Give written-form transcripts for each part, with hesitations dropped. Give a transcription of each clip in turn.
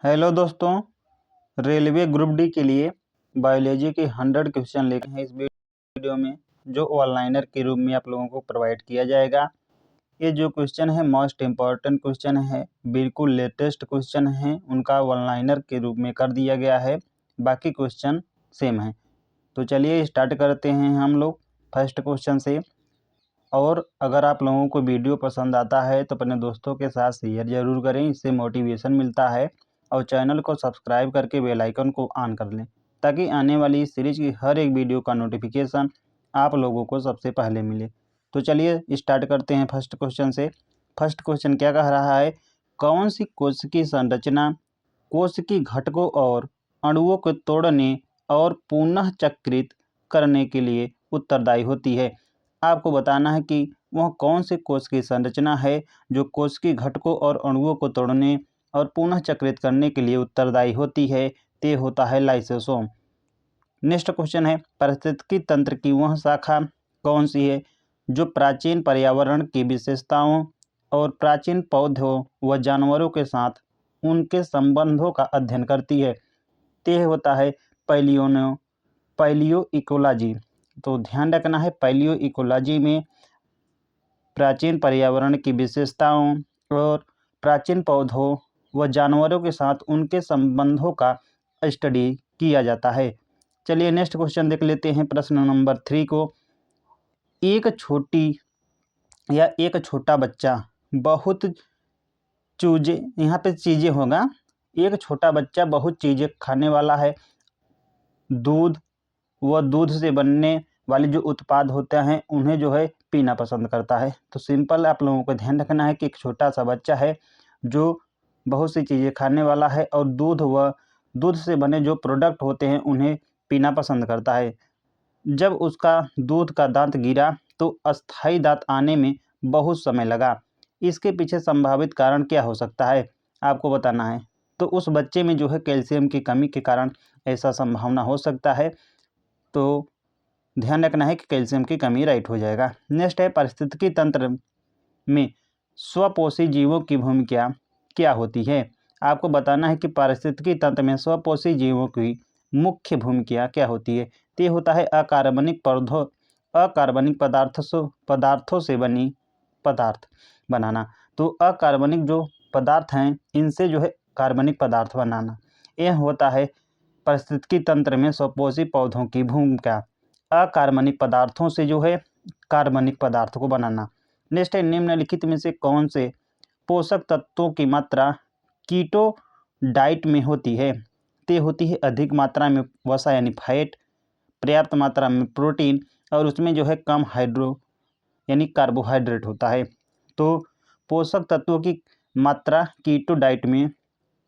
Hello दोस्तों, railway group D के लिए बायोलॉजी के 100 क्वेश्चन लेके हैं इस वीडियो में, जो ऑनलाइनर के रूप में आप लोगों को प्रोवाइड किया जाएगा। ये जो क्वेश्चन है मोस्ट इम्पॉर्टेंट क्वेश्चन है, बिल्कुल लेटेस्ट क्वेश्चन है, उनका ऑनलाइनर के रूप में कर दिया गया है। बाकी क्वेश्चन सेम है। तो चलिए स्टार्ट करते हैं हम लोग फर्स्ट क्वेश्चन से। और अगर आप लोगों को वीडियो पसंद आता है तो अपने दोस्तों के साथ शेयर ज़रूर करें, इससे मोटिवेशन मिलता है। और चैनल को सब्सक्राइब करके बेल आइकन को ऑन कर लें, ताकि आने वाली इस सीरीज की हर एक वीडियो का नोटिफिकेशन आप लोगों को सबसे पहले मिले। तो चलिए स्टार्ट करते हैं फर्स्ट क्वेश्चन से। फर्स्ट क्वेश्चन क्या कह रहा है, कौन सी कोश की संरचना कोश की घटकों और अणुओं को तोड़ने और पुनः चक्रित करने के लिए उत्तरदायी होती है। आपको बताना है कि वह कौन से कोश की संरचना है जो कोश की घटकों और अणुओं को तोड़ने और पुनः चक्रित करने के लिए उत्तरदायी होती है। ते होता है लाइसोसोम। नेक्स्ट क्वेश्चन है, पारिस्थितिकी तंत्र की वह शाखा कौन सी है जो प्राचीन पर्यावरण की विशेषताओं और प्राचीन पौधों व जानवरों के साथ उनके संबंधों का अध्ययन करती है। ते होता है पैलियो इकोलॉजी। तो ध्यान रखना है, पैलियो इकोलॉजी में प्राचीन पर्यावरण की विशेषताओं और प्राचीन पौधों व जानवरों के साथ उनके संबंधों का स्टडी किया जाता है। चलिए नेक्स्ट क्वेश्चन देख लेते हैं, प्रश्न नंबर 3 को। एक छोटा बच्चा बहुत चीज़ें, यहाँ पे चीज़ें होगा। एक छोटा बच्चा बहुत चीज़ें खाने वाला है। दूध व दूध से बनने वाले जो उत्पाद होते हैं उन्हें जो है पीना पसंद करता है। तो सिंपल आप लोगों को ध्यान रखना है कि एक छोटा सा बच्चा है जो बहुत सी चीज़ें खाने वाला है और दूध से बने जो प्रोडक्ट होते हैं उन्हें पीना पसंद करता है। जब उसका दूध का दांत गिरा तो अस्थायी दांत आने में बहुत समय लगा। इसके पीछे संभावित कारण क्या हो सकता है, आपको बताना है। तो उस बच्चे में जो है कैल्शियम की कमी के कारण ऐसा संभावना हो सकता है। तो ध्यान रखना है कि कैल्शियम की कमी राइट हो जाएगा। नेक्स्ट है, पारिस्थितिकी तंत्र में स्वपोषी जीवों की भूमिका क्या होती है। आपको बताना है कि पारिस्थितिकी तंत्र में स्वपोषी जीवों की मुख्य भूमिका क्या होती है। तो ये होता है अकार्बनिक पदार्थों से बनी पदार्थ बनाना। तो अकार्बनिक जो पदार्थ हैं इनसे जो है कार्बनिक पदार्थ बनाना, यह होता है पारिस्थितिकी तंत्र में स्वपोषी पौधों की भूमिका। अकार्बनिक पदार्थों से जो है कार्बनिक पदार्थ को बनाना। नेक्स्ट है, निम्नलिखित में से कौन से पोषक तत्वों की मात्रा कीटो डाइट में होती है। ते होती है अधिक मात्रा में वसा यानी फैट, पर्याप्त मात्रा में प्रोटीन और उसमें जो है कम यानी कार्बोहाइड्रेट होता है। तो पोषक तत्वों की मात्रा कीटो डाइट में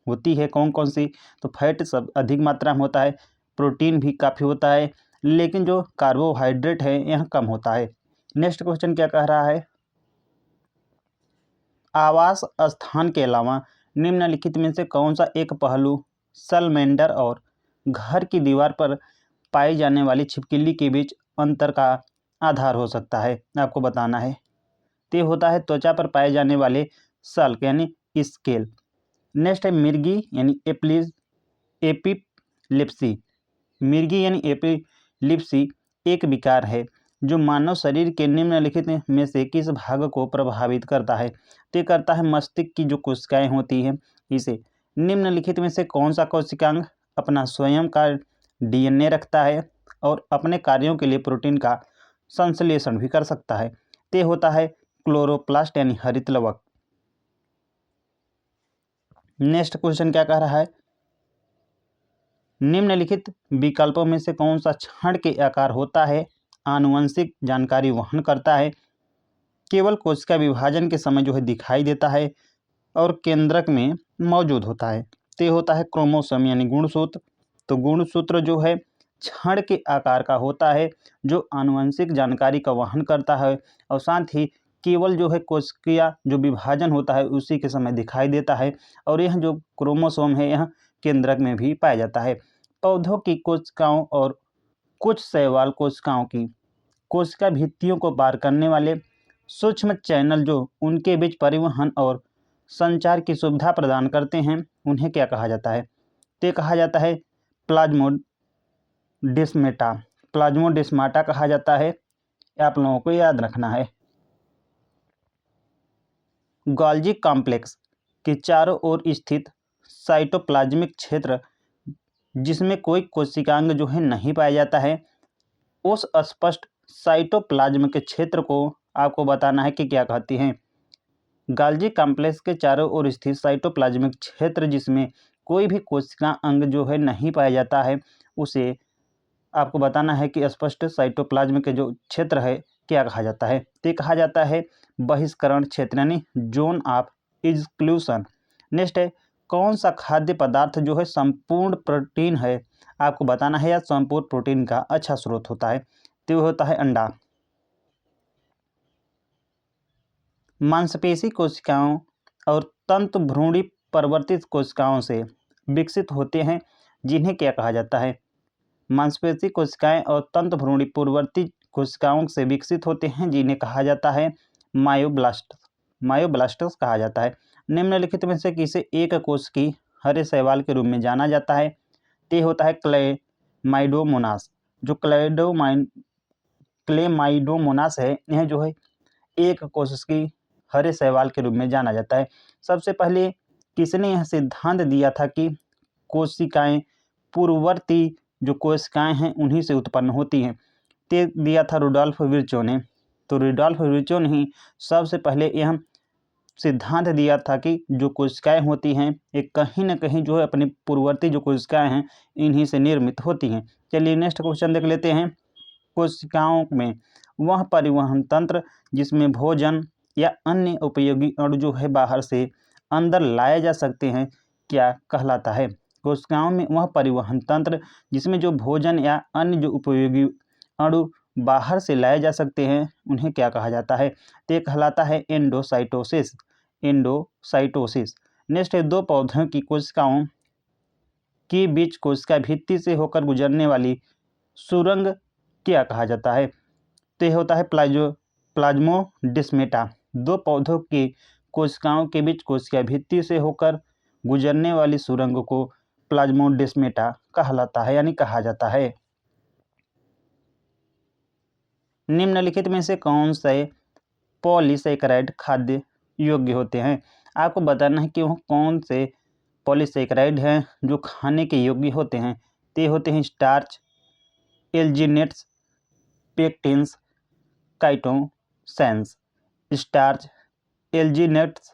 होती है कौन कौन सी। तो फैट सब अधिक मात्रा में होता है, प्रोटीन भी काफ़ी होता है, लेकिन जो कार्बोहाइड्रेट है यह कम होता है। नेक्स्ट क्वेश्चन क्या कह रहा है, आवास स्थान के अलावा निम्नलिखित में से कौन सा एक पहलू सलमेंडर और घर की दीवार पर पाई जाने वाली छिपकली के बीच अंतर का आधार हो सकता है, आपको बताना है। ते होता है त्वचा पर पाए जाने वाले सल्क यानी स्केल। नेक्स्ट है, मिर्गी यानी एपिलेप्सी। मिर्गी यानी एपिलेप्सी एक विकार है जो मानव शरीर के निम्नलिखित में से किस भाग को प्रभावित करता है। तो करता है मस्तिष्क की जो कोशिकाएं होती हैं इसे। निम्नलिखित में से कौन सा कोशिकांग अपना स्वयं का डीएनए रखता है और अपने कार्यों के लिए प्रोटीन का संश्लेषण भी कर सकता है। ते होता है क्लोरोप्लास्ट यानी हरित लवक। नेक्स्ट क्वेश्चन क्या कह रहा है, निम्नलिखित विकल्पों में से कौन सा क्षण के आकार होता है, आनुवंशिक जानकारी वहन करता है, केवल कोशिका विभाजन के समय जो है दिखाई देता है और केंद्रक में मौजूद होता है। तो ये होता है क्रोमोसोम यानी गुणसूत्र। तो गुणसूत्र जो है क्षण के आकार का होता है जो आनुवंशिक जानकारी का वहन करता है और साथ ही केवल जो है कोशिका जो विभाजन होता है उसी के समय दिखाई देता है। और यह जो क्रोमोसोम है यह केंद्रक में भी पाया जाता है। पौधों की कोशिकाओं और कुछ शैवाल कोशिकाओं की कोशिका भित्तियों को पार करने वाले सूक्ष्म चैनल जो उनके बीच परिवहन और संचार की सुविधा प्रदान करते हैं उन्हें क्या कहा जाता है? तो कहा जाता है प्लाज्मोडेस्माटा। प्लाज्मोडेस्माटा कहा जाता है, आप लोगों को याद रखना है। गोल्गी कॉम्प्लेक्स के चारों ओर स्थित साइटोप्लाज्मिक क्षेत्र जिसमें कोई कोशिकांग जो है नहीं पाया जाता है, उस स्पष्ट साइटोप्लाज्म के क्षेत्र को आपको बताना है कि क्या कहती हैं। गोल्गी कॉम्प्लेक्स के चारों ओर स्थित साइटोप्लाज्मिक क्षेत्र जिसमें कोई भी कोशिका अंग जो है नहीं पाया जाता है, उसे आपको बताना है कि स्पष्ट साइटोप्लाज्म के जो क्षेत्र है क्या कहा जाता है। तो कहा जाता है बहिष्करण क्षेत्र यानी जोन ऑफ एक्सक्लूशन। नेक्स्ट है कौन सा खाद्य पदार्थ जो है संपूर्ण प्रोटीन है, आपको बताना है, या संपूर्ण प्रोटीन का अच्छा स्रोत होता है। तो होता है अंडा। मांसपेशी कोशिकाओं और तंतु भ्रूणी परिवर्तित कोशिकाओं से विकसित होते हैं जिन्हें क्या कहा जाता है? मांसपेशी कोशिकाएं और तंतु भ्रूणी पूर्ववर्ती कोशिकाओं से विकसित होते हैं जिन्हें कहा जाता है मायोब्लास्ट। मायोब्लास्टस कहा जाता है। निम्नलिखित में से किसे एक कोश की हरे शैवाल के रूप में जाना जाता है? ते होता है क्लेमाइडोमोनास। जो क्लेमाइडोमोनास है, यह जो है एक कोशिश की हरे शैवाल के रूप में जाना जाता है। सबसे पहले किसने यह सिद्धांत दिया था कि कोशिकाएं पूर्ववर्ती जो कोशिकाएं हैं उन्हीं से उत्पन्न होती हैं? ते दिया था रुडोल्फ विर्चो ने। तो रुडोल्फ विर्चो ने ही सबसे पहले यह सिद्धांत दिया था कि जो कोशिकाएं होती हैं ये कहीं ना कहीं जो है अपनी पूर्ववर्ती जो कोशिकाएं हैं इन्हीं से निर्मित होती हैं। चलिए नेक्स्ट क्वेश्चन देख लेते हैं। कोशिकाओं में वह परिवहन तंत्र जिसमें भोजन या अन्य उपयोगी अणु जो है बाहर से अंदर लाए जा सकते हैं क्या कहलाता है? कोशिकाओं में वह परिवहन तंत्र जिसमें जो भोजन या अन्य जो उपयोगी अणु बाहर से लाए जा सकते हैं उन्हें क्या कहा जाता है? तो कहलाता है एंडोसाइटोसिस। एंडोसाइटोसिस। नेक्स्ट है दो पौधों की कोशिकाओं के बीच कोशिका भित्ति से होकर गुजरने वाली सुरंग क्या कहा जाता है? तो यह होता है प्लाज्मोडेस्माटा। दो पौधों की कोशिकाओं के बीच कोशिका भित्ति से होकर गुजरने वाली सुरंग को प्लाज्मोडेस्माटा कहलाता है यानी कहा जाता है। निम्नलिखित में से कौन से पॉलीसेकेराइड खाद्य योग्य होते हैं? आपको बताना है कि वह कौन से पॉलीसेकेराइड हैं जो खाने के योग्य होते हैं। ते होते हैं स्टार्च, एल्जिनेट्स, पेक्टिन्स, काइटोसैन्स। स्टार्च, एल्जिनेट्स,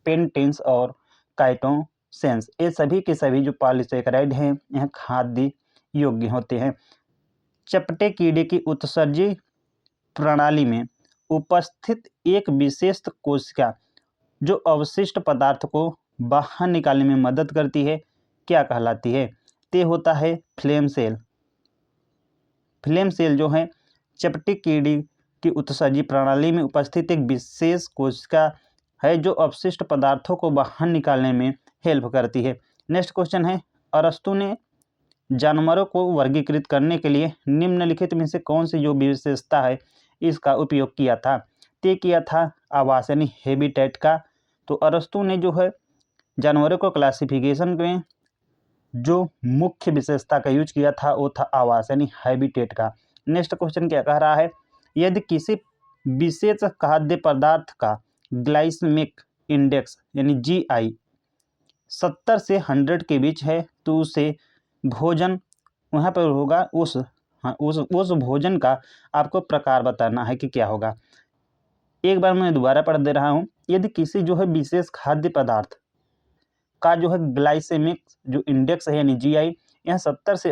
पेक्टिन्स और काइटोसैन्स, ये सभी के सभी जो पॉलीसेकेराइड हैं यह खाद्य योग्य होते हैं। चपटे कीड़े की उत्सर्जी प्रणाली में उपस्थित एक विशेष कोशिका जो अवशिष्ट पदार्थ को बाहर निकालने में मदद करती है क्या कहलाती है? ते होता है फ्लेम सेल। फ्लेम सेल जो है चपटे कीड़े की उत्सर्जी प्रणाली में उपस्थित एक विशेष कोशिका है जो अवशिष्ट पदार्थों को बाहर निकालने में हेल्प करती है। नेक्स्ट क्वेश्चन है अरस्तु ने जानवरों को वर्गीकृत करने के लिए निम्नलिखित में से कौन सी जो विशेषता है इसका उपयोग किया था? ते किया था आवास यानी हैबिटेट का। तो अरस्तु ने जो है जानवरों को क्लासिफिकेशन में जो मुख्य विशेषता का यूज किया था वो था आवास यानी हैबिटेट का। नेक्स्ट क्वेश्चन क्या कह रहा है? यदि किसी विशेष खाद्य पदार्थ का ग्लाइसेमिक इंडेक्स यानी GI 70 से 100 के बीच है तो उसे भोजन वहाँ पर होगा उस भोजन का आपको प्रकार बताना है कि क्या होगा। एक बार मैं दोबारा पढ़ दे रहा हूँ। यदि किसी जो है विशेष खाद्य पदार्थ का जो है ग्लाइसेमिक जो इंडेक्स है यानी GI यह 70 से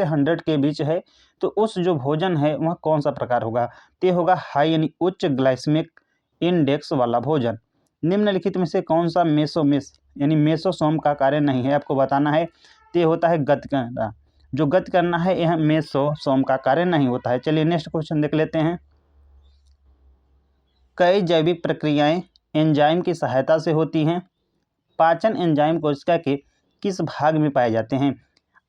100 के बीच है तो उस जो भोजन है वह कौन सा प्रकार होगा? तो होगा हाई यानी उच्च ग्लाइसेमिक इंडेक्स वाला भोजन। निम्नलिखित में से कौन सा मेसोमेस यानी मेसोसोम का कार्य नहीं है आपको बताना है? तो होता है गति करना। जो गति करना है यह मेसोसोम का कार्य नहीं होता है। चलिए नेक्स्ट क्वेश्चन देख लेते हैं। कई जैविक प्रक्रियाएं एंजाइम की सहायता से होती हैं। पाचन एंजाइम कोशिका के किस भाग में पाए जाते हैं?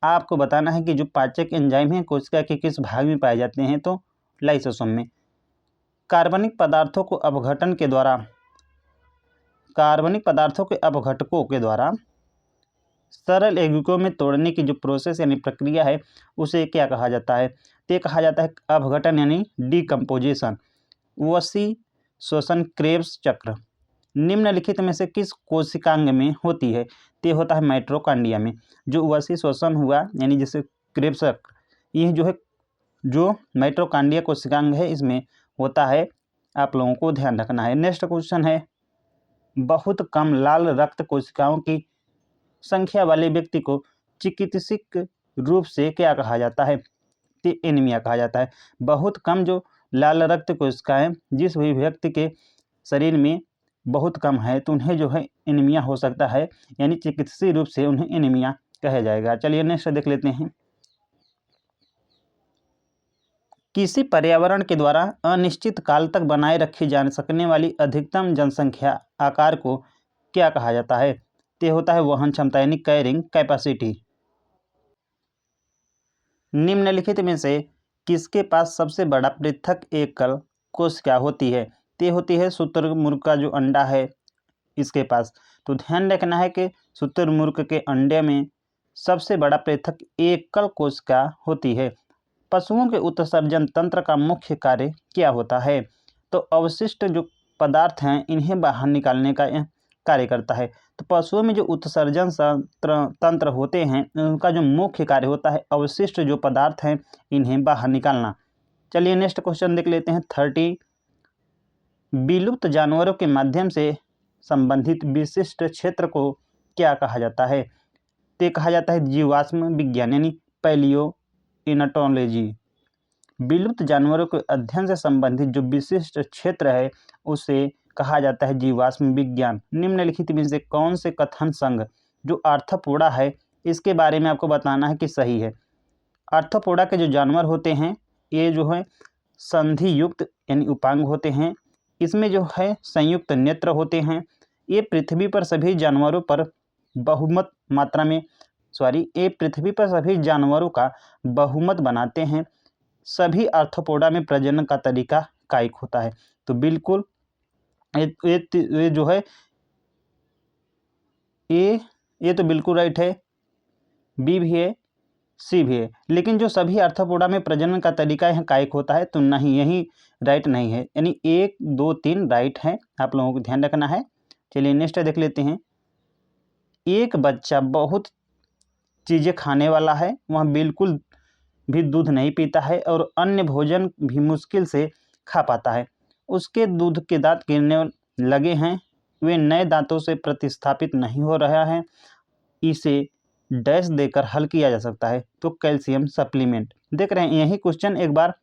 आपको बताना है कि जो पाचक एंजाइम हैं कोशिका के किस भाग में पाए जाते हैं? तो लाइसोसोम में। कार्बनिक पदार्थों को अपघटन के द्वारा कार्बनिक पदार्थों के अपघटकों के द्वारा सरल यौगिकों में तोड़ने की जो प्रोसेस यानी प्रक्रिया है उसे क्या कहा जाता है? तो ये कहा जाता है अपघटन यानी डिकम्पोजिशन। वसी श्वसन क्रेब्स चक्र निम्नलिखित में से किस कोशिकांग में होती है? तो ये होता है माइटोकॉन्ड्रिया में। जो वसी श्वसन हुआ यानी जैसे क्रेब्स चक्र, ये जो है जो माइटोकॉन्ड्रिया कोशिकांग है इसमें होता है। आप लोगों को ध्यान रखना है। नेक्स्ट क्वेश्चन है, बहुत कम लाल रक्त कोशिकाओं की संख्या वाले व्यक्ति को चिकित्सक रूप से क्या कहा जाता है? तो एनीमिया कहा जाता है। बहुत कम जो लाल रक्त कोशिकाएं जिस भी व्यक्ति के शरीर में बहुत कम है तो उन्हें जो है एनीमिया हो सकता है, यानी चिकित्सीय रूप से उन्हें एनीमिया कहा जाएगा। चलिए नेक्स्ट देख लेते हैं। किसी पर्यावरण के द्वारा अनिश्चित काल तक बनाए रखी जा सकने वाली अधिकतम जनसंख्या आकार को क्या कहा जाता है? तो होता है वहन क्षमता यानी कैरिंग कैपेसिटी। निम्नलिखित में से किसके पास सबसे बड़ा पृथक एकल कोशिका होती है? तो होती है शुतुरमुर्ग का जो अंडा है इसके पास। तो ध्यान रखना है कि शुतुरमुर्ग के अंडे में सबसे बड़ा पृथक एकल कोशिका होती है। पशुओं के उत्सर्जन तंत्र का मुख्य कार्य क्या होता है? तो अवशिष्ट जो पदार्थ हैं इन्हें बाहर निकालने का यह कार्य करता है। तो पशुओं में जो उत्सर्जन तंत्र होते हैं उनका जो मुख्य कार्य होता है अवशिष्ट जो पदार्थ हैं इन्हें बाहर निकालना। चलिए नेक्स्ट क्वेश्चन देख लेते हैं। 30 विलुप्त जानवरों के माध्यम से संबंधित विशिष्ट क्षेत्र को क्या कहा जाता है? तो कहा जाता है जीवाश्म विज्ञान यानी पैलियोइनटोलॉजी। विलुप्त जानवरों के अध्ययन से संबंधित जो विशिष्ट क्षेत्र है उसे कहा जाता है जीवाश्म विज्ञान। निम्नलिखित में से कौन से कथन संघ जो आर्थ्रोपोडा है इसके बारे में आपको बताना है कि सही है। आर्थ्रोपोडा के जो जानवर होते हैं ये जो है संधि युक्त यानी उपांग होते हैं। इसमें जो है संयुक्त नेत्र होते हैं। ये पृथ्वी पर सभी जानवरों पर बहुमत मात्रा में ये पृथ्वी पर सभी जानवरों का बहुमत बनाते हैं। सभी आर्थ्रोपोडा में प्रजनन का तरीका कायिक होता है। तो बिल्कुल ये जो है ये तो बिल्कुल राइट है। बी भी है, सी भी है, लेकिन जो सभी आर्थ्रोपोडा में प्रजनन का तरीका यहाँ कायिक होता है तो नहीं, यही राइट नहीं है। यानी 1 2 3 राइट है, आप लोगों को ध्यान रखना है। चलिए नेक्स्ट देख लेते हैं। एक बच्चा बहुत चीज़ें खाने वाला है, वह बिल्कुल भी दूध नहीं पीता है और अन्य भोजन भी मुश्किल से खा पाता है। उसके दूध के दांत गिरने लगे हैं, वे नए दांतों से प्रतिस्थापित नहीं हो रहा है। इसे डैश देकर हल किया जा सकता है। तो कैल्शियम सप्लीमेंट। देख रहे हैं यही क्वेश्चन एक बार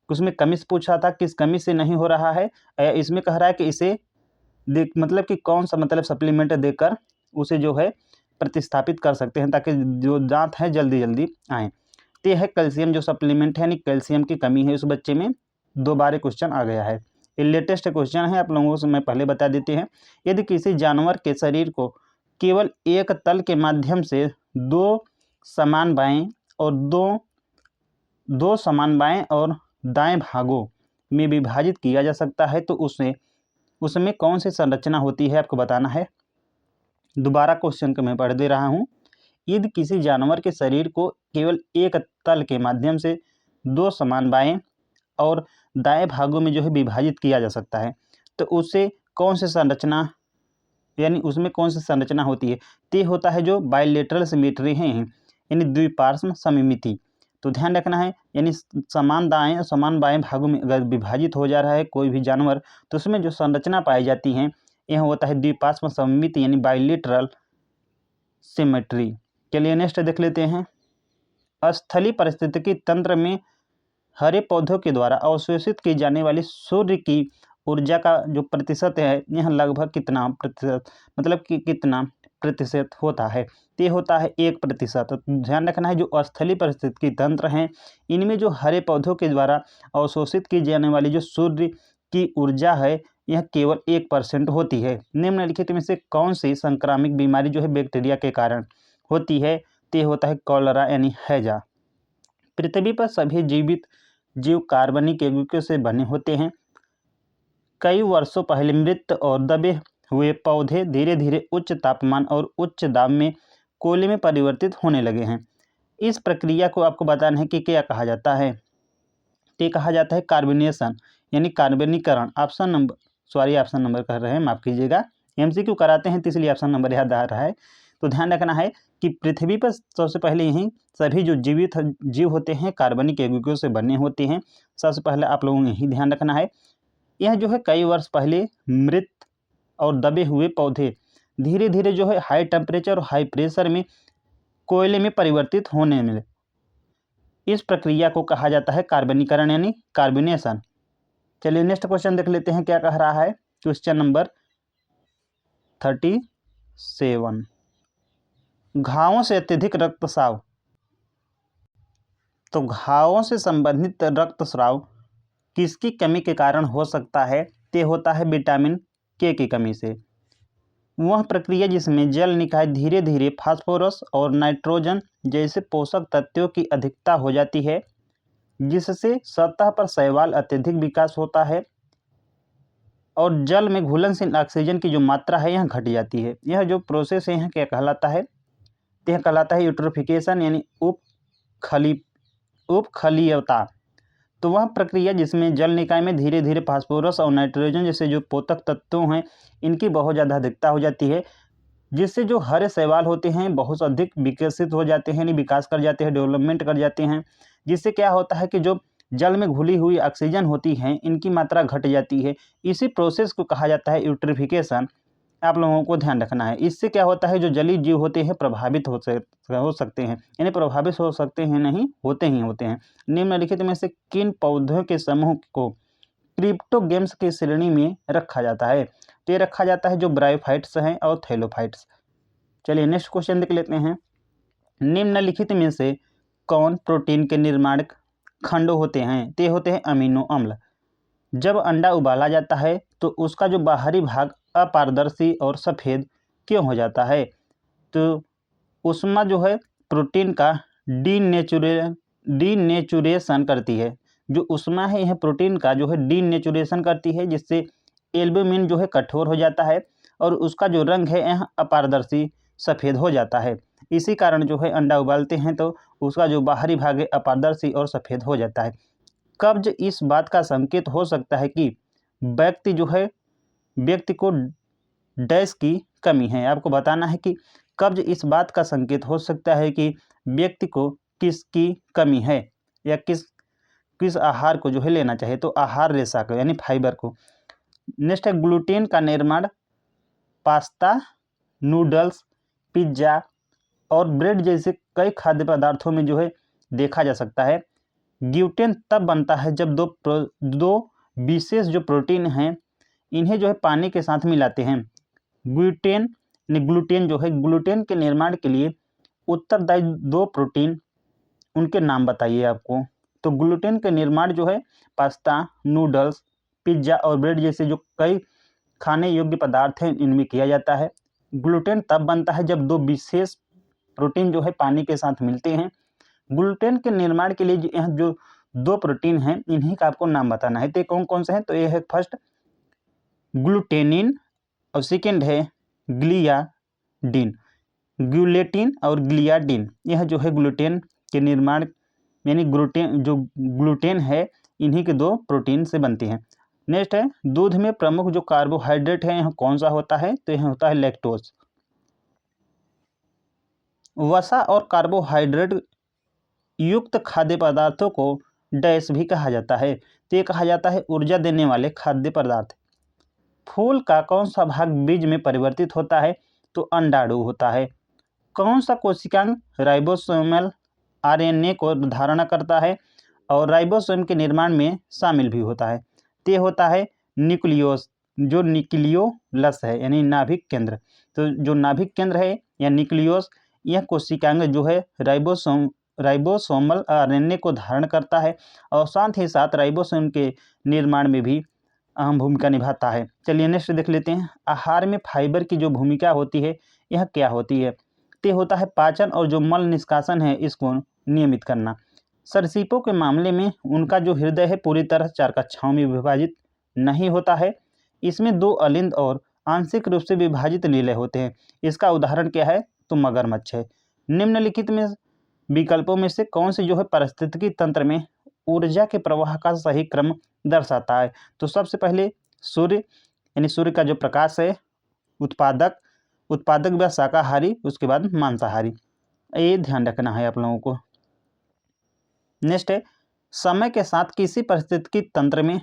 उसमें कमी से पूछा था, किस कमी से नहीं हो रहा है। इसमें कह रहा है कि इसे मतलब कि कौन सा मतलब सप्लीमेंट देकर उसे जो है प्रतिस्थापित कर सकते हैं ताकि जो दांत है जल्दी जल्दी आए। तो यह है कैल्शियम जो सप्लीमेंट है, यानी कैल्शियम की कमी है उस बच्चे में। दोबारा क्वेश्चन आ गया है, ये लेटेस्ट क्वेश्चन है, आप लोगों को मैं पहले बता देते हैं। यदि किसी जानवर के शरीर को केवल एक तल के माध्यम से दो समान बाएं और दाएं भागों में विभाजित किया जा सकता है तो उसमें कौन सी संरचना होती है आपको बताना है। दोबारा क्वेश्चन को मैं पढ़ दे रहा हूँ। यदि किसी जानवर के शरीर को केवल एक तल के माध्यम से दो समान बाएं और दाएं भागों में जो है विभाजित किया जा सकता है तो उसे कौन सी संरचना यानी उसमें कौन सी संरचना होती है? ते होता है जो बायलेटरल सिमेट्री है, यानी द्विपार्श्व सममिति। तो ध्यान रखना है, यानी समान दाएं और समान बाएं भागों में अगर विभाजित हो जा रहा है कोई भी जानवर तो उसमें जो संरचना पाई जाती है यह होता है द्विपार्श्व सममिति यानी बायलेटरल सिमेट्री। चलिए नेक्स्ट देख लेते हैं। स्थलीय पारिस्थितिकी तंत्र में हरे पौधों के द्वारा अवशोषित की जाने वाली सूर्य की ऊर्जा का जो प्रतिशत है यह लगभग कितना प्रतिशत, मतलब कि कितना प्रतिशत होता है? तो ये होता है 1%। ध्यान रखना है जो स्थलीय पारिस्थितिकी तंत्र हैं इनमें जो हरे पौधों के द्वारा अवशोषित की जाने वाली जो सूर्य की ऊर्जा है यह केवल 1% होती है। निम्नलिखित में से कौन सी संक्रामक बीमारी जो है बैक्टीरिया के कारण होती है? तो ये होता है कॉलरा यानी हैजा। पृथ्वी पर सभी जीवित जीव कार्बनिक यौगिकों से बने होते हैं। कई वर्षों पहले मृत और दबे हुए पौधे धीरे धीरे उच्च तापमान और उच्च दाब में कोयले में परिवर्तित होने लगे हैं। इस प्रक्रिया को आपको बताना है कि क्या कहा जाता है। तो कहा जाता है कार्बोनेशन यानी कार्बनीकरण। ऑप्शन नंबर कर रहे हैं, माफ़ कीजिएगा, एमसीक्यू कराते हैं तो इसलिए ऑप्शन नंबर याद आ रहा है। तो ध्यान रखना है कि पृथ्वी पर सबसे पहले यही सभी जो जीवित जीव होते हैं कार्बनिक यौगिकों से बने होते हैं। सबसे पहले आप लोगों को यही ध्यान रखना है। यह जो है कई वर्ष पहले मृत और दबे हुए पौधे धीरे धीरे जो है हाई टेम्परेचर और हाई प्रेशर में कोयले में परिवर्तित होने मिले। इस प्रक्रिया को कहा जाता है कार्बनीकरण यानी कार्बोनेशन। चलिए नेक्स्ट क्वेश्चन देख लेते हैं क्या कह रहा है। क्वेश्चन नंबर 37, घावों से अत्यधिक रक्तस्राव। तो घावों से संबंधित रक्तस्राव किसकी कमी के कारण हो सकता है। ते होता है विटामिन के की कमी से। वह प्रक्रिया जिसमें जल निकाय धीरे धीरे फास्फोरस और नाइट्रोजन जैसे पोषक तत्वों की अधिकता हो जाती है, जिससे सतह पर शैवाल अत्यधिक विकास होता है और जल में घुलनशील ऑक्सीजन की जो मात्रा है यह घट जाती है। यह जो प्रोसेस है यह क्या कहलाता है। यह कहलाता है यूट्रोफिकेशन यानी उपखलीयता। तो वह प्रक्रिया जिसमें जल निकाय में धीरे धीरे फास्फोरस और नाइट्रोजन जैसे जो पोषक तत्वों हैं इनकी बहुत ज़्यादा अधिकता हो जाती है, जिससे जो हरे शैवाल होते हैं बहुत अधिक विकसित हो जाते हैं, यानी विकास कर जाते हैं, डेवलपमेंट कर जाते हैं। जिससे क्या होता है कि जो जल में घुली हुई ऑक्सीजन होती है इनकी मात्रा घट जाती है। इसी प्रोसेस को कहा जाता है यूट्रिफिकेशन। आप लोगों को ध्यान रखना है। इससे क्या होता है जो जलीय जीव होते हैं प्रभावित हो सकते हैं, यानी प्रभावित हो सकते हैं नहीं, होते ही होते हैं। निम्नलिखित में से किन पौधों के समूह को क्रिप्टोगेम्स की श्रेणी में रखा जाता है। तो ये रखा जाता है जो ब्रायोफाइट्स हैं और थैलोफाइट्स। चलिए नेक्स्ट क्वेश्चन देख लेते हैं। निम्नलिखित में से कौन प्रोटीन के निर्माण खंड होते हैं। ते होते हैं अमीनो अम्ल। जब अंडा उबाला जाता है तो उसका जो बाहरी भाग अपारदर्शी और सफ़ेद क्यों हो जाता है। तो उसमें जो है प्रोटीन का डीनेचुरेशन करती है। जो उष्मा है यह प्रोटीन का जो है डीनेचुरेशन करती है, जिससे एल्ब्यूमिन जो है कठोर हो जाता है और उसका जो रंग है यह अपारदर्शी सफ़ेद हो जाता है। इसी कारण जो है अंडा उबालते हैं तो उसका जो बाहरी भाग है अपारदर्शी और सफ़ेद हो जाता है। कब्ज इस बात का संकेत हो सकता है कि व्यक्ति को डैश की कमी है। आपको बताना है कि कब्ज इस बात का संकेत हो सकता है कि व्यक्ति को किसकी कमी है या किस आहार को जो है लेना चाहिए। तो आहार रेशा को यानी फाइबर को। नेक्स्ट है ग्लूटेन का निर्माण पास्ता, नूडल्स, पिज्ज़ा और ब्रेड जैसे कई खाद्य पदार्थों में जो है देखा जा सकता है। ग्लूटेन तब बनता है जब दो विशेष जो प्रोटीन हैं इन्हें जो है पानी के साथ मिलाते हैं। ग्लूटेन जो है ग्लूटेन के निर्माण के लिए उत्तरदायी दो प्रोटीन, उनके नाम बताइए आपको। तो ग्लूटेन के निर्माण जो है पास्ता, नूडल्स, पिज्ज़ा और ब्रेड जैसे जो कई खाने योग्य पदार्थ हैं इनमें किया जाता है। ग्लूटेन तब बनता है जब दो विशेष प्रोटीन जो है पानी के साथ मिलते हैं। ग्लूटेन के निर्माण के लिए यह जो दो प्रोटीन हैं इन्हीं का आपको नाम बताना है। तो कौन कौन से हैं। तो ये है फर्स्ट ग्लूटेनिन और सेकेंड है ग्लूटेन और ग्लियाडिन। यह जो है ग्लूटेन के निर्माण यानी ग्लूटेन है इन्हीं के दो प्रोटीन से बनती हैं। नेक्स्ट है दूध में प्रमुख जो कार्बोहाइड्रेट है यह कौन सा होता है। तो यह होता है लैक्टोज। वसा और कार्बोहाइड्रेट युक्त खाद्य पदार्थों को डैश भी कहा जाता है। तो ये कहा जाता है ऊर्जा देने वाले खाद्य पदार्थ। फूल का कौन सा भाग बीज में परिवर्तित होता है। तो अंडाणु होता है। कौन सा कोशिकांग राइबोसोमल आरएनए को धारण करता है और राइबोसोम के निर्माण में शामिल भी होता है। तो ये होता है न्यूक्लियोस, जो न्यूक्लियोलस है यानी नाभिक केंद्र। तो जो नाभिक केंद्र है या न्यूक्लियोस यह कोशिकांग जो है राइबोसोमल आरएनए को धारण करता है और साथ ही साथ राइबोसोम के निर्माण में भी अहम भूमिका निभाता है। चलिए नेक्स्ट देख लेते हैं। आहार में फाइबर की जो भूमिका होती है यह क्या होती है। तो होता है पाचन और जो मल निष्कासन है इसको नियमित करना। सरीसृपों के मामले में उनका जो हृदय है पूरी तरह चार कक्षाओं में विभाजित नहीं होता है। इसमें दो अलिंद और आंशिक रूप से विभाजित नीले होते हैं। इसका उदाहरण क्या है? तो मगरमच्छ है। निम्नलिखित में विकल्पों में से कौन से जो है पारिस्थितिकी तंत्र में ऊर्जा के प्रवाह का सही क्रम दर्शाता है? तो सबसे पहले सूर्य, यानी सूर्य का जो प्रकाश है, उत्पादक, उत्पादक व शाकाहारी, उसके बाद मांसाहारी। ये ध्यान रखना है आप लोगों को। नेक्स्ट है, समय के साथ किसी पारिस्थितिकी तंत्र में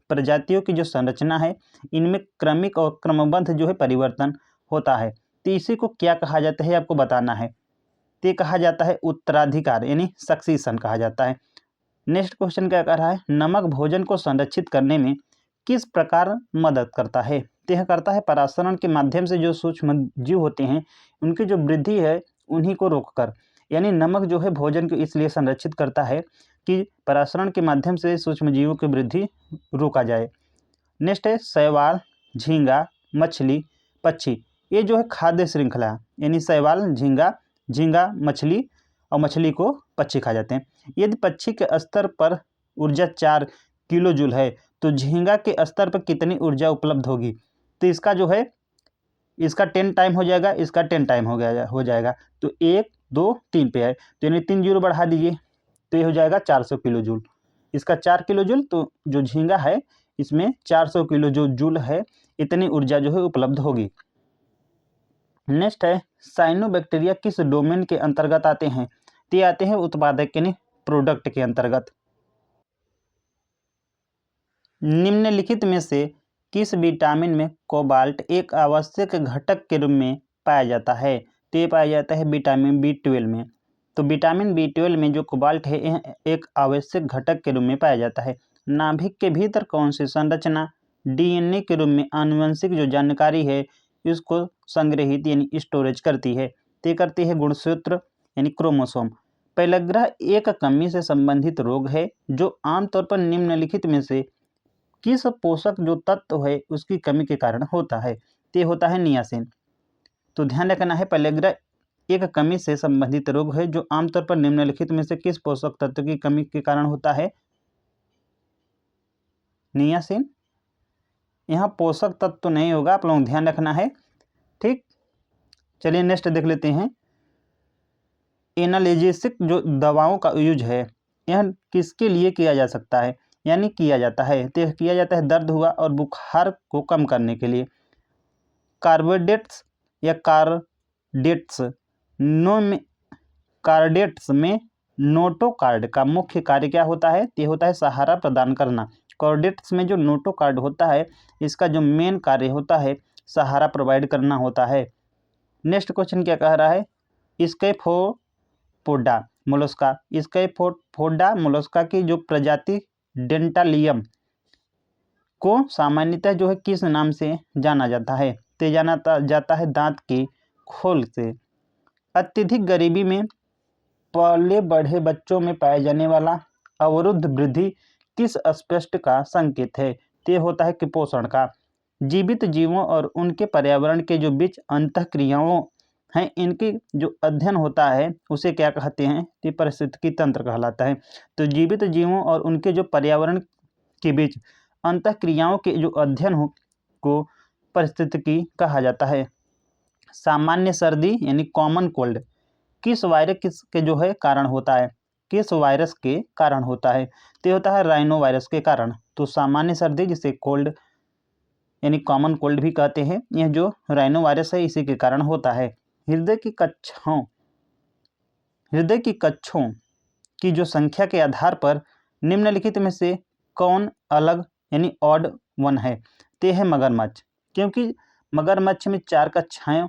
प्रजातियों की जो संरचना है, इनमें क्रमिक और क्रमबद्ध जो है परिवर्तन होता है। तो इसी को क्या कहा जाता है आपको बताना है। तो ये कहा जाता है उत्तराधिकार, यानी सक्सीशन कहा जाता है। नेक्स्ट क्वेश्चन क्या कह रहा है? नमक भोजन को संरक्षित करने में किस प्रकार मदद करता है? तो यह करता है परासरण के माध्यम से जो सूक्ष्म जीव होते हैं उनकी जो वृद्धि है उन्हीं को रोककर, यानी नमक जो है भोजन को इसलिए संरक्षित करता है कि परासरण के माध्यम से सूक्ष्म जीवों की वृद्धि रोका जाए। नेक्स्ट है शैवाल, झींगा, मछली, पक्षी। ये जो है खाद्य श्रृंखला, यानी शैवाल, झींगा मछली और मछली को पक्षी खा जाते हैं। यदि पक्षी के स्तर पर ऊर्जा 4 किलो जूल है तो झींगा के स्तर पर कितनी ऊर्जा उपलब्ध होगी? तो इसका जो है, इसका 10 टाइम हो जाएगा, इसका 10 टाइम हो जाएगा। तो 1 2 3 पे है, तो यानी 3 जीरो बढ़ा दीजिए तो ये हो जाएगा 400 किलो जूल। इसका 4 किलो जूल, तो जो झींगा है इसमें 400 किलो जो जूल है, इतनी ऊर्जा जो है उपलब्ध होगी। नेक्स्ट है, साइनोबैक्टीरिया किस डोमेन के अंतर्गत आते हैं? तो ये आते हैं उत्पादक यानी प्रोडक्ट के अंतर्गत। निम्नलिखित में से किस विटामिन में कोबाल्ट एक आवश्यक घटक के रूप में पाया जाता है? तो ये पाया जाता है विटामिन B12 में। तो विटामिन B12 में जो कोबाल्ट है यह एक आवश्यक घटक के रूप में पाया जाता है। नाभिक के भीतर कौन सी संरचना DNA के रूप में आनुवंशिक जो जानकारी है इसको संग्रहित यानी स्टोरेज करती है? तो करती है गुणसूत्र यानी क्रोमोसोम। पैलग्रह एक कमी से संबंधित रोग है जो आमतौर पर निम्नलिखित में से किस पोषक जो तत्व है उसकी कमी के कारण होता है? तो होता है नियासिन। तो ध्यान रखना है, पैलेग्रा एक कमी से संबंधित रोग है जो आमतौर पर निम्नलिखित में से किस पोषक तत्व की कमी के कारण होता है? नियासिन। यहाँ पोषक तत्व तो नहीं होगा, आप लोग ध्यान रखना है। ठीक, चलिए नेक्स्ट देख लेते हैं। एनाल्जेसिक जो दवाओं का यूज है यह किसके लिए किया जा सकता है, यानी किया जाता है? तो किया जाता है दर्द हुआ और बुखार को कम करने के लिए। कार्बोडेट्स या कार्डेट्स कार्डेट्स में नोटोकार्ड का मुख्य कार्य क्या होता है? ये होता है सहारा प्रदान करना। कार्डेट्स में जो नोटोकार्ड होता है इसका जो मेन कार्य होता है सहारा प्रोवाइड करना होता है। नेक्स्ट क्वेश्चन क्या कह रहा है? स्कैफोपोडा मोलस्का, स्कैफोपोडा मोलस्का की जो प्रजाति डेंटालियम को सामान्यतः जो है किस नाम से जाना जाता है? तो जाना जाता है दांत की खोल से। अत्यधिक गरीबी में पले बढ़े बच्चों में पाए जाने वाला अवरुद्ध वृद्धि किस अस्पष्ट का संकेत है? तो होता है कुपोषण का। जीवित जीवों और उनके पर्यावरण के जो बीच अंतःक्रियाओं हैं इनकी जो अध्ययन होता है उसे क्या कहते हैं? तो पारिस्थितिकी तंत्र कहलाता है। तो जीवित जीवों और उनके जो पर्यावरण के बीच अंतःक्रियाओं के जो अध्ययन को पारिस्थितिकी कहा जाता है। सामान्य सर्दी यानी कॉमन कोल्ड किस वायरस के जो है कारण होता है? किस वायरस के कारण होता है? तो होता है राइनो वायरस के कारण। तो सामान्य सर्दी जिसे कोल्ड यानी कॉमन कोल्ड भी कहते हैं, यह जो राइनो वायरस है इसी के कारण होता है। हृदय की कक्षों की जो संख्या के आधार पर निम्नलिखित में से कौन अलग यानी ऑड वन है? तो है मगरमच्छ, क्योंकि मगरमच्छ में 4 कक्षाएं,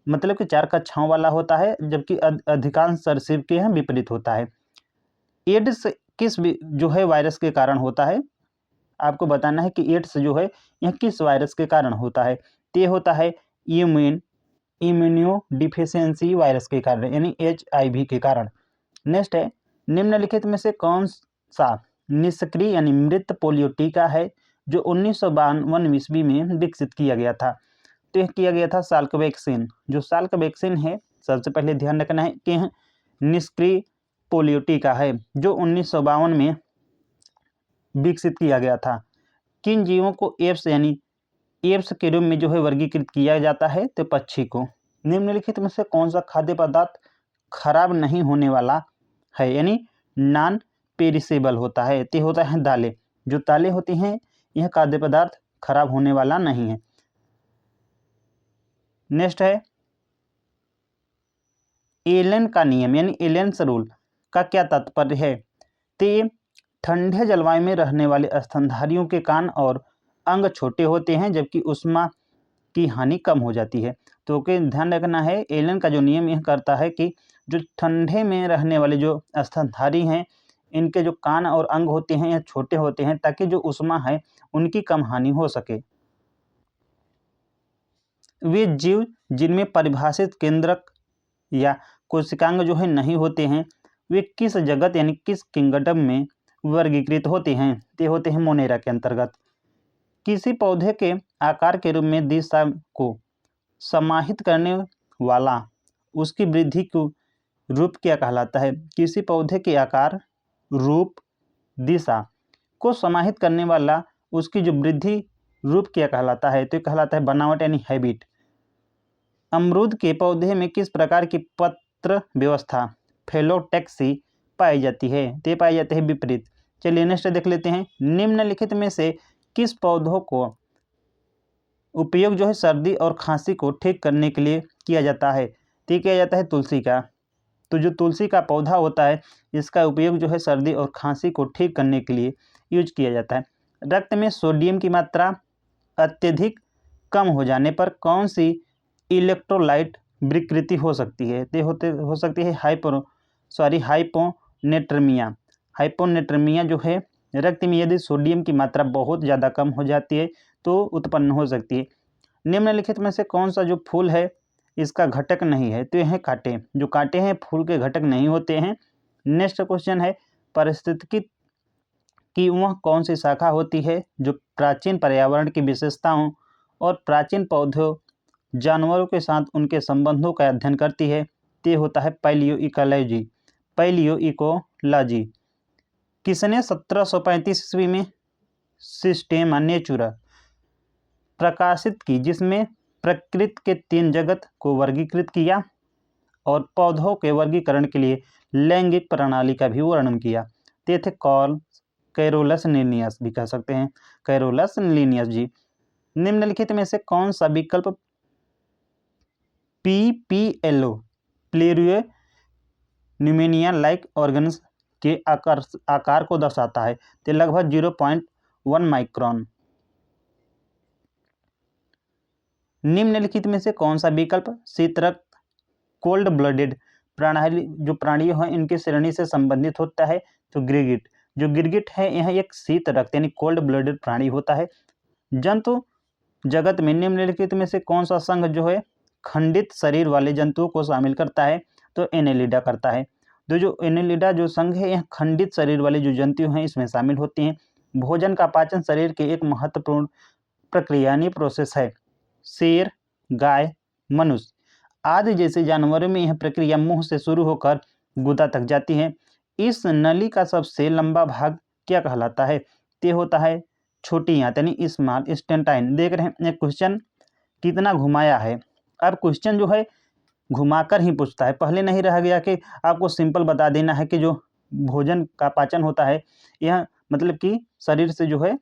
मतलब कि 4 कक्षाओं वाला होता है, जबकि अधिकांश सरीसृप के यहाँ विपरीत होता है। एड्स किस जो है वायरस के कारण होता है? आपको बताना है कि एड्स जो है यह किस वायरस के कारण होता है? तो ये होता है इम्यूनो डिफिशियंसी वायरस के कारण, यानी HIV के कारण। नेक्स्ट है, निम्नलिखित में से कौन सा निष्क्रिय यानी मृत पोलियो टीका है जो 1952 ईस्वी में विकसित किया गया था? तो यह किया गया था साल्क वैक्सीन। जो साल्क वैक्सीन है, सबसे पहले ध्यान रखना है कि यह निष्क्रिय पोलियो टीका है जो 1952 में विकसित किया गया था। किन जीवों को एप्स यानी एप्स के रूप में जो है वर्गीकृत किया जाता है तो पक्षी को। निम्नलिखित में से कौन सा खाद्य पदार्थ खराब नहीं होने वाला है, यानी नॉन पेरिसेबल होता है, तो होता है दालें। जो दालें होती हैं यह खाद्य पदार्थ खराब होने वाला नहीं है। नेक्स्ट है एलन का नियम, यानी एलेन्स रूल का क्या तात्पर्य है। तो ठंडे जलवायु में रहने वाले स्तनधारियों के कान और अंग छोटे होते हैं जबकि उष्मा की हानि कम हो जाती है। तो ध्यान रखना है, एलन का जो नियम यह करता है कि जो ठंडे में रहने वाले जो स्तनधारी हैं इनके जो कान और अंग होते हैं यह छोटे होते हैं ताकि जो उष्मा है उनकी कम हानि हो सके। वे जीव जिनमें परिभाषित केंद्रक या कोशिकांग जो है नहीं होते हैं वे किस जगत यानी किस किंगडम में वर्गीकृत होते हैं, ते होते हैं मोनेरा के अंतर्गत। किसी पौधे के आकार के रूप में दिशा को समाहित करने वाला उसकी वृद्धि को रूप क्या कहलाता है। किसी पौधे के आकार, रूप, दिशा को समाहित करने वाला उसकी जो वृद्धि रूप क्या कहलाता है, तो कहलाता है बनावट यानी हैबिट। अमरूद के पौधे में किस प्रकार की पत्र व्यवस्था फेलोटैक्सी पाई जाती है, ते पाई जाते हैं विपरीत। चलिए नेक्स्ट देख लेते हैं। निम्नलिखित में से किस पौधों को उपयोग जो है सर्दी और खांसी को ठीक करने के लिए किया जाता है, तो किया जाता है तुलसी का। तो जो तुलसी का पौधा होता है इसका उपयोग जो है सर्दी और खांसी को ठीक करने के लिए यूज किया जाता है। रक्त में सोडियम की मात्रा अत्यधिक कम हो जाने पर कौन सी इलेक्ट्रोलाइट विकृति हो सकती है, तो हो सकती है हाइपोनेट्रेमिया। हाइपोनेट्रेमिया जो है रक्त में यदि सोडियम की मात्रा बहुत ज़्यादा कम हो जाती है तो उत्पन्न हो सकती है। निम्नलिखित में से कौन सा जो फूल है इसका घटक नहीं है, तो यह है कांटे। जो कांटे हैं फूल के घटक नहीं होते हैं। नेक्स्ट क्वेश्चन है पारिस्थितिकी की वह कौन सी शाखा होती है जो प्राचीन पर्यावरण की विशेषताओं और प्राचीन पौधों जानवरों के साथ उनके संबंधों का अध्ययन करती है, ते होता है पैलियोइकोलॉजी। पैलियोइकोलॉजी किसने 1735 ईस्वी में सिस्टेमा नेचुरा प्रकाशित की जिसमें प्रकृति के 3 जगत को वर्गीकृत किया और पौधों के वर्गीकरण के लिए लैंगिक प्रणाली का भी वर्णन किया। ते थे कैरोलस लिनियस भी कह सकते हैं, कैरोलस लिनियस जी। निम्नलिखित में से कौन सा विकल्प PPLO प्लेरियो न्यूमेनिया लाइक ऑर्गन्स के आकार को दर्शाता है, तो लगभग 0.1 माइक्रोन। निम्नलिखित में से कौन सा विकल्प शीत रक्त कोल्ड ब्लडेड प्राणी जो प्राणी हैं इनकी श्रेणी से संबंधित होता है, तो गिरगिट। जो गिरगिट है यह एक शीत रक्त यानी कोल्ड ब्लडेड प्राणी होता है। जंतु जगत में निम्नलिखित में से कौन सा संघ जो है खंडित शरीर वाले जंतुओं को शामिल करता है, तो एनेलिडा करता है। तो जो एनेलिडा जो संघ है यह खंडित शरीर वाले जो जंतु हैं इसमें शामिल होते हैं। भोजन का पाचन शरीर के एक महत्वपूर्ण प्रक्रिया यानी प्रोसेस है। शेर, गाय, मनुष्य आदि जैसे जानवरों में यह प्रक्रिया मुंह से शुरू होकर गुदा तक जाती है। इस नली का सबसे लंबा भाग क्या कहलाता है, ते होता है छोटी आंत यानी स्मॉल इंटेस्टाइन। देख रहे हैं क्वेश्चन कितना घुमाया है। अब क्वेश्चन जो है घुमाकर ही पूछता है, पहले नहीं रह गया कि आपको सिंपल बता देना है कि जो भोजन का पाचन होता है यह मतलब कि शरीर से जो है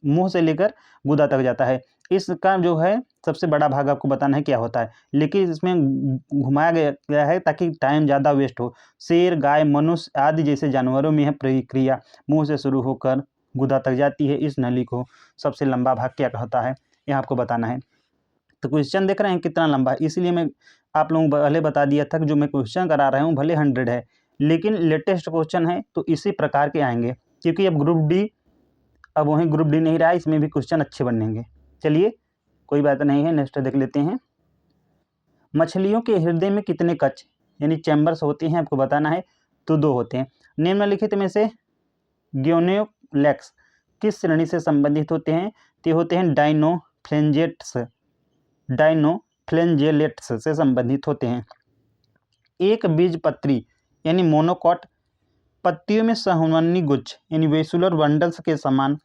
मुंह से लेकर गुदा तक जाता है। इसका जो है सबसे बड़ा भाग आपको बताना है क्या होता है, लेकिन इसमें घुमाया गया है ताकि टाइम ज़्यादा वेस्ट हो। शेर, गाय, मनुष्य आदि जैसे जानवरों में यह प्रक्रिया मुंह से शुरू होकर गुदा तक जाती है। इस नली को सबसे लंबा भाग क्या कहता है यह आपको बताना है। तो क्वेश्चन देख रहे हैं कितना लंबा है, इसलिए मैं आप लोगों को पहले बता दिया था कि जो मैं क्वेश्चन करा रहा हूँ भले 100 है लेकिन लेटेस्ट क्वेश्चन है तो इसी प्रकार के आएंगे, क्योंकि अब ग्रुप डी अब वहीं ग्रुप डी नहीं रहा, इसमें भी क्वेश्चन अच्छे बनेंगे। चलिए कोई बात नहीं है, नेक्स्ट देख लेते हैं। मछलियों के हृदय में कितने कक्ष यानी चैम्बर्स होते हैं आपको बताना है, तो 2 होते हैं। निम्नलिखित में से ग्योनेलेक्स किस श्रेणी से संबंधित होते हैं, तो होते हैं डाइनोफ्लैंजेलेट्स से संबंधित होते हैं। एक बीजपत्री यानी मोनोकॉट पत्तियों में सहमनी गुच्छ यानी वेसुलर बंडल्स के समान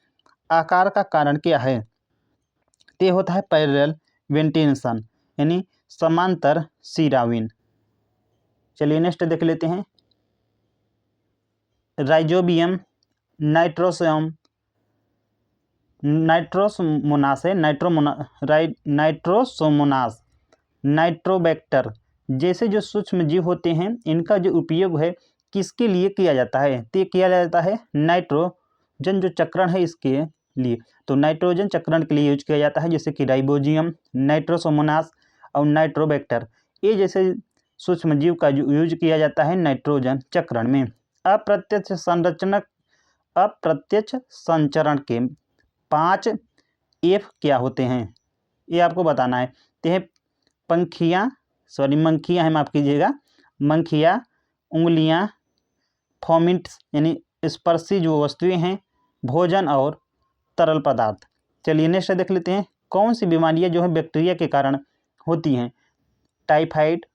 आकार का कारण क्या है, तो ये होता है पैरेलल वेंटिलेशन यानी समांतर सीराविन। चलिए नेक्स्ट देख लेते हैं। राइजोबियम नाइट्रोसोमोनास है, नाइट्रोसोमोनास, नाइट्रोबैक्टर जैसे जो सूक्ष्म जीव होते हैं, इनका जो उपयोग है किसके लिए किया जाता है? तो किया जाता है नाइट्रोजन जो चक्रण है इसके लिए। तो नाइट्रोजन चक्रण के लिए यूज किया जाता है, जैसे कि राइबोजियम, नाइट्रोसोमोनास और नाइट्रोबैक्टर, ये जैसे सूक्ष्म जीव का जो यूज किया जाता है नाइट्रोजन चक्रण में। अप्रत्यक्ष संचरण के 5 F क्या होते हैं, ये आपको बताना है। तो है मंखियाँ है, माफ कीजिएगा, मंखियाँ, उंगलियाँ, फोमिट्स यानी स्पर्शी जो वस्तुएं हैं, भोजन और तरल पदार्थ। चलिए नेक्स्ट देख लेते हैं। कौन सी बीमारियां जो है बैक्टीरिया के कारण होती हैं? टाइफाइड,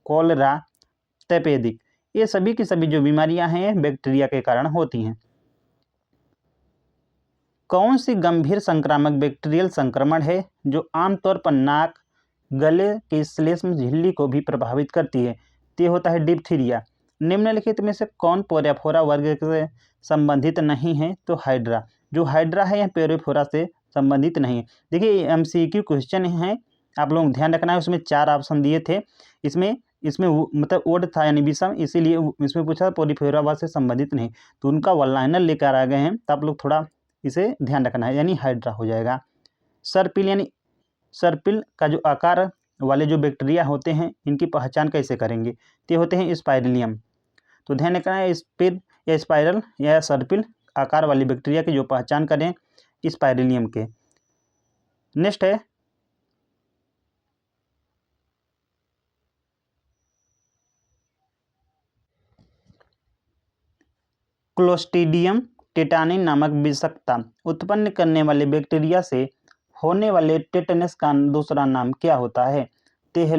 कॉलरा, तपेदिक, ये सभी की सभी जो बीमारियां हैं बैक्टीरिया के कारण होती हैं। कौन सी गंभीर संक्रामक बैक्टीरियल संक्रमण है जो आमतौर पर नाक, गले के श्लेष्म झिल्ली को भी प्रभावित करती है? तो ये होता है डिप्थीरिया। निम्नलिखित में से कौन पोरिफेरा वर्ग से संबंधित नहीं है? तो हाइड्रा। जो हाइड्रा है यह पोरिफेरा से संबंधित नहीं है। देखिए MCQ क्वेश्चन है, आप लोग ध्यान रखना है। उसमें 4 ऑप्शन दिए थे, इसमें मतलब ओड था यानी विषम, इसीलिए इसमें पूछा पोरिफेरा वर्ग से संबंधित नहीं, तो उनका वन लाइनर लेकर आ गए हैं, तो आप लोग थोड़ा इसे ध्यान रखना है, यानी हाइड्रा हो जाएगा। सर्पिल यानी सर्पिल का जो आकार वाले जो बैक्टीरिया होते हैं इनकी पहचान कैसे करेंगे? तो होते हैं स्पाइरलियम। तो ध्यान रखना है, स्पिर या स्पाइरल या सर्पिल आकार वाली बैक्टीरिया की जो पहचान करें स्पाइरलियम के। नेक्स्ट है क्लोस्ट्रीडियम टेटानी नामक विषाक्तता उत्पन्न करने वाले बैक्टीरिया से होने वाले टेटनस का दूसरा नाम क्या होता है? तो है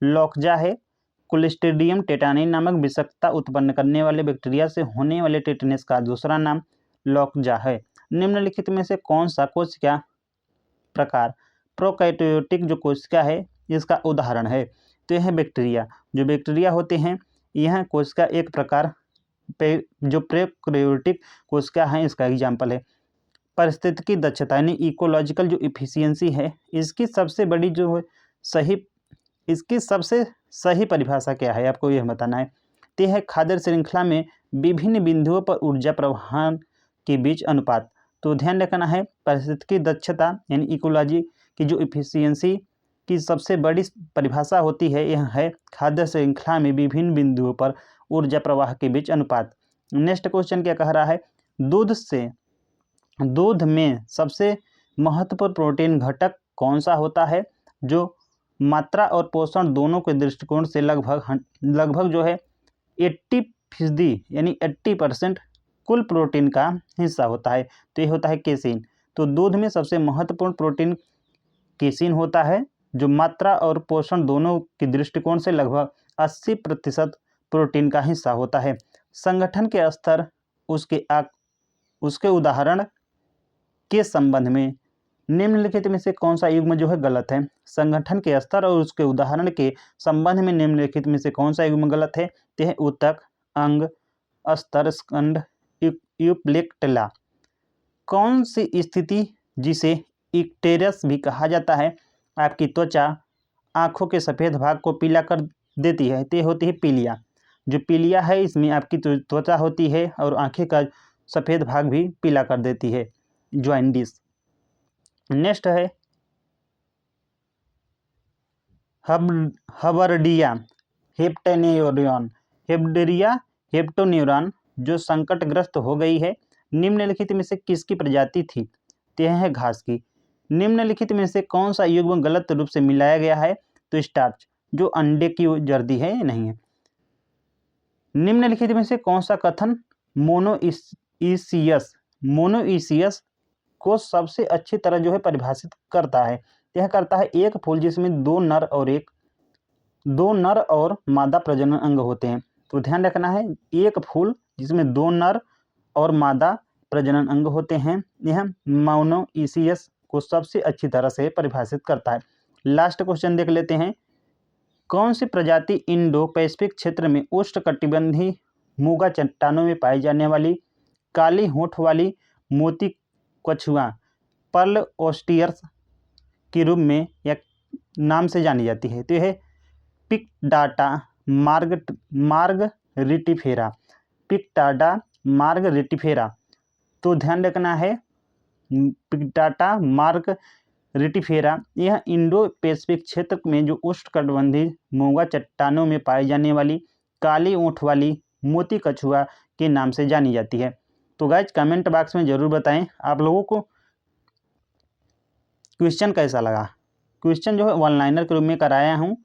लॉकजा है। क्लोस्ट्रीडियम टेटानी नामक विषाक्तता उत्पन्न करने वाले बैक्टीरिया से होने वाले टेटनस का दूसरा नाम लॉकजा है। निम्नलिखित में से कौन सा कोशिका प्रकार प्रोकैरियोटिक जो कोशिका है इसका उदाहरण है? तो यह बैक्टीरिया, जो बैक्टीरिया होते हैं यह कोशिका एक प्रकार जो प्रोकैरियोटिक कोशिका है इसका एग्जाम्पल है। पारिस्थितिकी दक्षता यानी इकोलॉजिकल जो इफिशियंसी है, इसकी सबसे बड़ी जो है इसकी सबसे सही परिभाषा क्या है, आपको यह बताना है। तो यह खाद्य श्रृंखला में विभिन्न बिंदुओं पर ऊर्जा प्रवाह के बीच अनुपात। तो ध्यान रखना है, पारिस्थितिकी दक्षता यानी इकोलॉजी की जो इफिशियंसी की सबसे बड़ी परिभाषा होती है यह है खाद्य श्रृंखला में विभिन्न बिंदुओं पर ऊर्जा प्रवाह के बीच अनुपात। नेक्स्ट क्वेश्चन क्या कह रहा है? दूध में सबसे महत्वपूर्ण प्रोटीन घटक कौन सा होता है जो मात्रा और पोषण दोनों के दृष्टिकोण से लगभग जो है 80% यानी 80% कुल प्रोटीन का हिस्सा होता है? तो ये होता है केसिन। तो दूध में सबसे महत्वपूर्ण प्रोटीन केसिन होता है जो मात्रा और पोषण दोनों के दृष्टिकोण से लगभग 80% प्रोटीन का हिस्सा होता है। संगठन के स्तर उसके उदाहरण के संबंध में निम्नलिखित में से कौन सा युग्म जो है गलत है? संगठन के स्तर और उसके उदाहरण के संबंध में निम्नलिखित में से कौन सा युग्म गलत है? तो है ऊतक, अंग, स्तर, स्कंध, यूप्लेक्टला। कौन सी स्थिति जिसे इक्टेरियस भी कहा जाता है आपकी त्वचा आँखों के सफ़ेद भाग को पीला कर देती है? तो होती है पीलिया। जो पीलिया है इसमें आपकी त्वचा होती है और आँखें का सफ़ेद भाग भी पीला कर देती है, जॉइंडिस। नेक्स्ट है हबर्डिया हेप्टोन्यूरॉन जो संकटग्रस्त हो गई है, निम्नलिखित में से किसकी प्रजाति थी? तो यह है घास की। निम्नलिखित में से कौन सा युग्म गलत रूप से मिलाया गया है? तो स्टार्च, जो अंडे की जर्दी है नहीं है। निम्नलिखित में से कौन सा कथन मोनोइसियस को सबसे अच्छी तरह जो है परिभाषित करता है? यह करता है एक फूल जिसमें दो नर और मादा प्रजनन अंग होते हैं। तो ध्यान रखना है, एक फूल जिसमें 2 नर और मादा प्रजनन अंग होते हैं, यह मोनोइसियस को सबसे अच्छी तरह से परिभाषित करता है। लास्ट क्वेश्चन देख लेते हैं। कौन सी प्रजाति इंडो पैसिफिक क्षेत्र में उष्णकटिबंधीय मूंगा चट्टानों में पाई जाने वाली काली होंठ वाली मोती कछुआ पर्ल ऑस्टियर्स के रूप में या नाम से जानी जाती है? तो यह पिक्टाडा मार्गरिटिफेरा, पिक्टाडा मार्गरिटिफेरा। तो ध्यान रखना है, पिक्टाडा मार्गरिटिफेरा यह इंडो पैसिफिक क्षेत्र में जो उष्णकटिबंधीय मूंगा चट्टानों में पाई जाने वाली काली ऊँट वाली मोती कछुआ के नाम से जानी जाती है। तो गाइज कमेंट बॉक्स में ज़रूर बताएं आप लोगों को क्वेश्चन कैसा लगा। क्वेश्चन जो है वन लाइनर के रूप में कराया हूँ।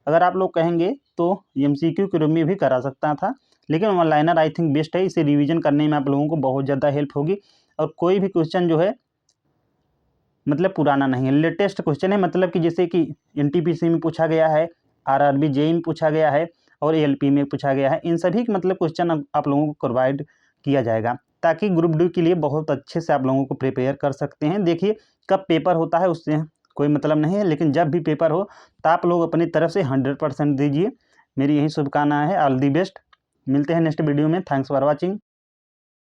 अगर आप लोग कहेंगे तो MCQ के रूप में भी करा सकता था, लेकिन one liner I think best है। इसे रिवीजन करने में आप लोगों को बहुत ज़्यादा हेल्प होगी। और कोई भी क्वेश्चन जो है मतलब पुराना नहीं है, लेटेस्ट क्वेश्चन है। मतलब कि जैसे कि NTPC में पूछा गया है, RRB JEE में पूछा गया है और ALP में पूछा गया है। इन सभी मतलब क्वेश्चन आप लोगों को प्रोवाइड किया जाएगा, ताकि ग्रुप डी के लिए बहुत अच्छे से आप लोगों को प्रिपेयर कर सकते हैं। देखिए कब पेपर होता है उससे कोई मतलब नहीं है, लेकिन जब भी पेपर हो तो आप लोग अपनी तरफ से 100% दीजिए। मेरी यही शुभकामना है। All the best. मिलते हैं नेक्स्ट वीडियो में। Thanks for watching.